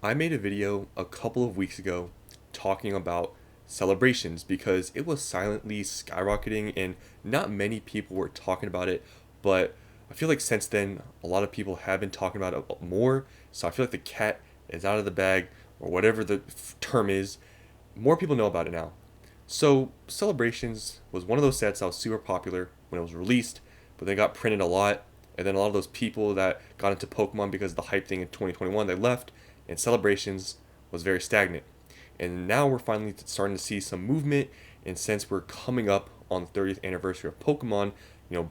I made a video a couple of weeks ago talking about celebrations because it was silently skyrocketing and not many people were talking about it. But I feel like since then, a lot of people have been talking about it more. So I feel like the cat is out of the bag, or whatever the term is. More people know about it now. So Celebrations was one of those sets that was super popular when it was released, but then got printed a lot. And then a lot of those people that got into Pokemon because of the hype thing in 2021, they left, and Celebrations was very stagnant. And now we're finally starting to see some movement. And since we're coming up on the 30th anniversary of Pokemon,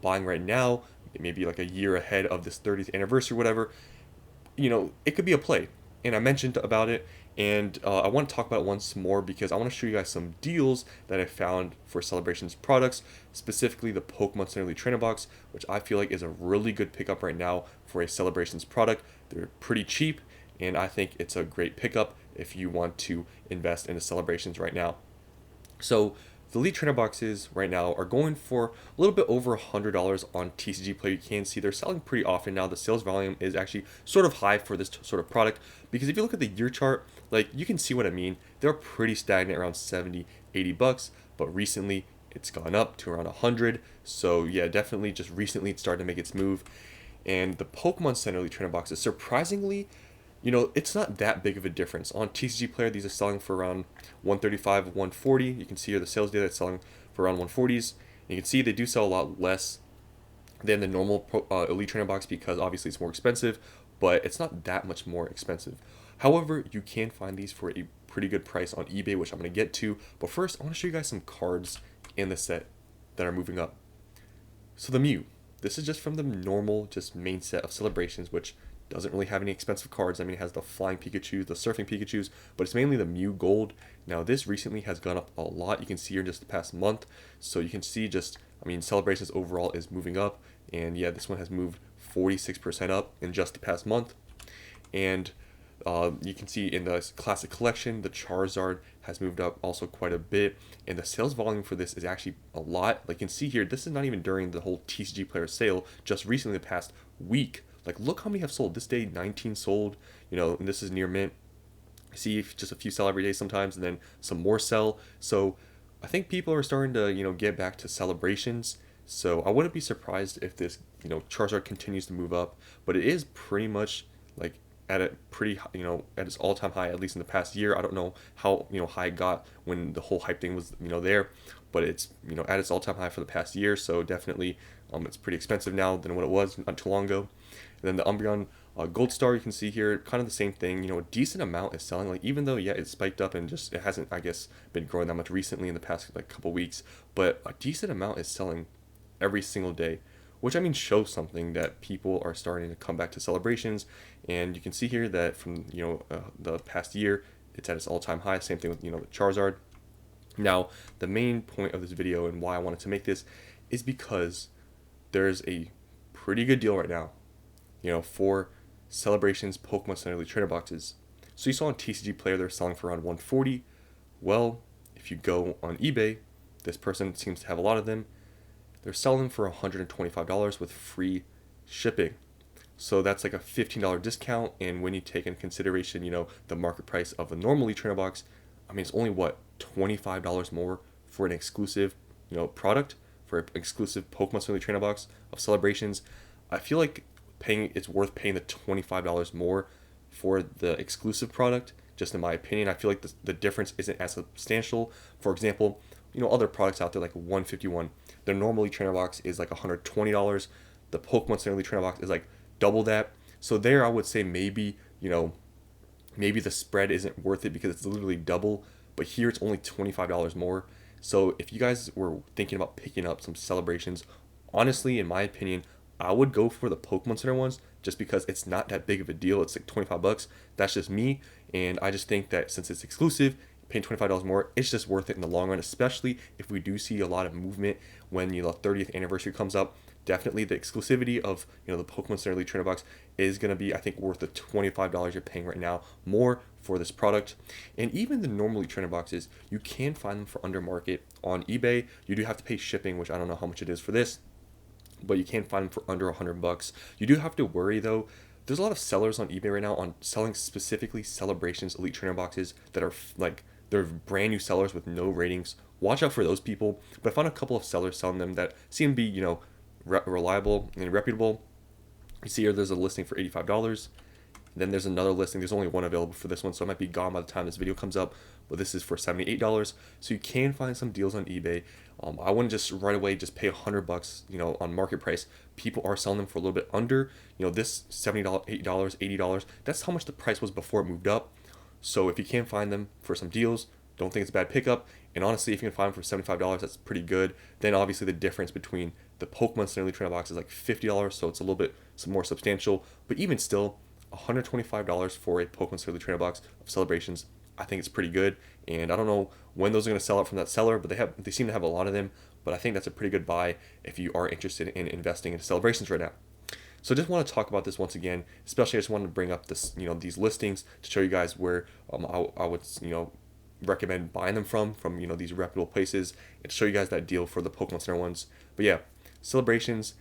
buying right now, maybe like a year ahead of this 30th anniversary, whatever, it could be a play. And I mentioned about it, and I want to talk about it once more because I want to show you guys some deals that I found for Celebrations products, specifically the Pokemon Center Elite Trainer Box, which I feel like is a really good pickup right now for a Celebrations product. They're pretty cheap, and I think it's a great pickup if you want to invest into Celebrations right now. So the Elite Trainer boxes right now are going for a little bit over $100 on TCG Player. You can see they're selling pretty often now. The sales volume is actually sort of high for this sort of product because if you look at the year chart, like you can see what I mean. They're pretty stagnant around 70, $80, but recently it's gone up to around 100. So yeah, definitely just recently it started to make its move. And the Pokemon Center Elite Trainer boxes, surprisingly, it's not that big of a difference. On TCG Player, these are selling for around 135, 140. You can see here the sales data, it's selling for around 140s. And you can see they do sell a lot less than the normal Elite Trainer box because obviously it's more expensive, but it's not that much more expensive. However, you can find these for a pretty good price on eBay, which I'm going to get to. But first, I want to show you guys some cards in the set that are moving up. So the Mew. This is just from the normal, just main set of Celebrations, which doesn't really have any expensive cards. I mean, it has the Flying Pikachu, the Surfing Pikachus, but it's mainly the Mew Gold. Now, this recently has gone up a lot. You can see here in just the past month. So you can see Celebrations overall is moving up. And yeah, this one has moved 46% up in just the past month. And you can see in the classic collection, the Charizard has moved up also quite a bit, and the sales volume for this is actually a lot. Like you can see here, this is not even during the whole TCG Player sale, just recently the past week. Like look how many have sold. This day, 19 sold, and this is near mint. See just a few sell every day sometimes, and then some more sell. So I think people are starting to, get back to Celebrations. So I wouldn't be surprised if this, Charizard continues to move up, but it is pretty much like at a pretty at its all-time high, at least in the past year. I don't know how high it got when the whole hype thing was there, but it's at its all-time high for the past year. So definitely it's pretty expensive now than what it was not too long ago. And then the Umbreon Gold Star, you can see here kind of the same thing. A decent amount is selling, like even though yeah it spiked up and just it hasn't, I guess, been growing that much recently in the past like couple weeks, but a decent amount is selling every single day, which I mean shows something that people are starting to come back to Celebrations. And you can see here that from the past year, it's at its all-time high. Same thing with the Charizard. Now, the main point of this video and why I wanted to make this is because there's a pretty good deal right now, for Celebrations Pokemon Center Elite Trainer boxes. So you saw on TCG Player they're selling for around 140. Well, if you go on eBay, this person seems to have a lot of them. They're selling them for $125 with free shipping. So that's like a $15 discount. And when you take into consideration, the market price of a normal trainer box, I mean, it's only what, $25 more for an exclusive, product, for an exclusive Pokemon Center Trainer box of Celebrations. I feel like it's worth paying the $25 more for the exclusive product. Just in my opinion, I feel like the difference isn't as substantial. For example, other products out there like 151, their normally trainer box is like $120. The Pokemon Center Elite Trainer box is like double that. So there, I would say maybe maybe the spread isn't worth it because it's literally double. But here, it's only $25 more. So if you guys were thinking about picking up some Celebrations, honestly, in my opinion, I would go for the Pokemon Center ones just because it's not that big of a deal. It's like $25. That's just me, and I just think that since it's exclusive, paying $25 more, it's just worth it in the long run, especially if we do see a lot of movement when the 30th anniversary comes up. Definitely the exclusivity of the Pokemon Center Elite Trainer box is going to be, I think, worth the $25 you're paying right now more for this product. And even the normally trainer boxes, you can find them for under market on eBay. You do have to pay shipping, which I don't know how much it is for this, but you can find them for under $100. You do have to worry though there's a lot of sellers on eBay right now on selling specifically Celebrations Elite Trainer boxes that are like they're brand new sellers with no ratings. Watch out for those people. But I found a couple of sellers selling them that seem to be, reliable and reputable. You see here, there's a listing for $85. Then there's another listing. There's only one available for this one, so it might be gone by the time this video comes up. But this is for $78. So you can find some deals on eBay. I wouldn't just right away just pay $100, on market price. People are selling them for a little bit under. This $70, $8, $80. That's how much the price was before it moved up. So if you can find them for some deals, don't think it's a bad pickup. And honestly, if you can find them for $75, that's pretty good. Then obviously the difference between the Pokemon Center Elite Trainer box is like $50, so it's a little bit more substantial. But even still, $125 for a Pokemon Center Elite Trainer box of Celebrations, I think it's pretty good. And I don't know when those are going to sell out from that seller, but they seem to have a lot of them. But I think that's a pretty good buy if you are interested in investing into Celebrations right now. So I just want to talk about this once again, especially I just wanted to bring up this, these listings to show you guys where I would, recommend buying them from, these reputable places, and to show you guys that deal for the Pokemon Center ones. But yeah, Celebrations,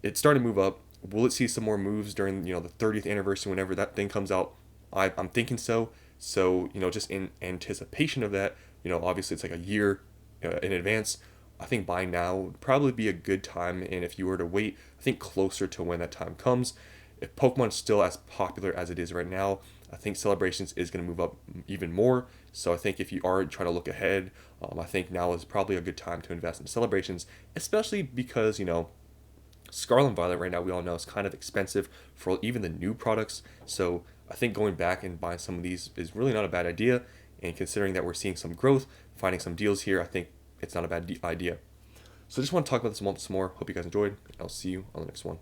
it's starting to move up. Will it see some more moves during, the 30th anniversary, whenever that thing comes out? I'm thinking so. So, just in anticipation of that, obviously it's like a year in advance. I think buying now would probably be a good time. And if you were to wait, I think closer to when that time comes, if Pokemon's still as popular as it is right now, I think Celebrations is going to move up even more. So I think if you are trying to look ahead, I think now is probably a good time to invest in Celebrations, especially because, Scarlet and Violet right now, we all know, is kind of expensive for even the new products. So I think going back and buying some of these is really not a bad idea. And considering that we're seeing some growth, finding some deals here, I think it's not a bad idea. So I just want to talk about this once more. Hope you guys enjoyed. I'll see you on the next one.